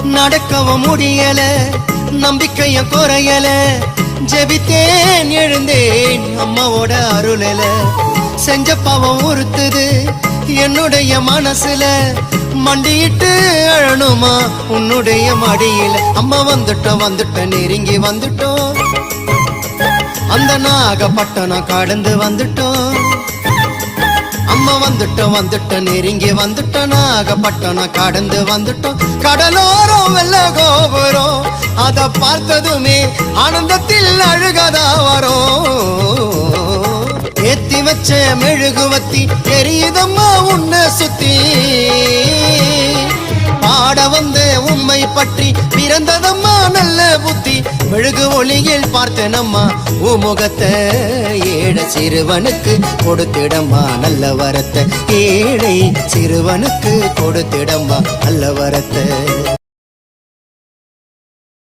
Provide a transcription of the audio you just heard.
நடக்கவும் முடியல, நம்பிக்கைய குறையல. ஜெபித்தேன் எழுந்தேன் அம்மாவோட அருளல. செஞ்ச பாவம் உறுத்துது என்னுடைய மனசுல. மண்டியிட்டு அழணுமா உன்னுடைய மடியில. அம்மா வந்துட்டோம் நெருங்கி வந்துட்டோம். அந்த நாகப்பட்டினம் கடந்து வந்துட்டோம். அம்மா வந்துட்டோம் நெருங்கி வந்துட்டோம். நாகப்பட்டினம் கடந்து வந்துட்டோம். கடலோரம் வெள்ள கோபுரம் அத பார்த்ததுமே ஆனந்தத்தில் அழுகதா வரும். ஏத்தி வச்ச மெழுகுவத்தி எரியுதம்மா உன்னை சுத்தி. பாட வந்த உம்மை பற்றி பிறந்ததம்மா நல்ல புத்தி. மெழுகு ஒளியில் பார்த்தனம்மா உமுகத்தை. ஏழை சிறுவனுக்கு கொடுத்திடம்மா நல்ல வரத்தை. ஏழை சிறுவனுக்கு கொடுத்திடம்மா நல்ல வரத்தை.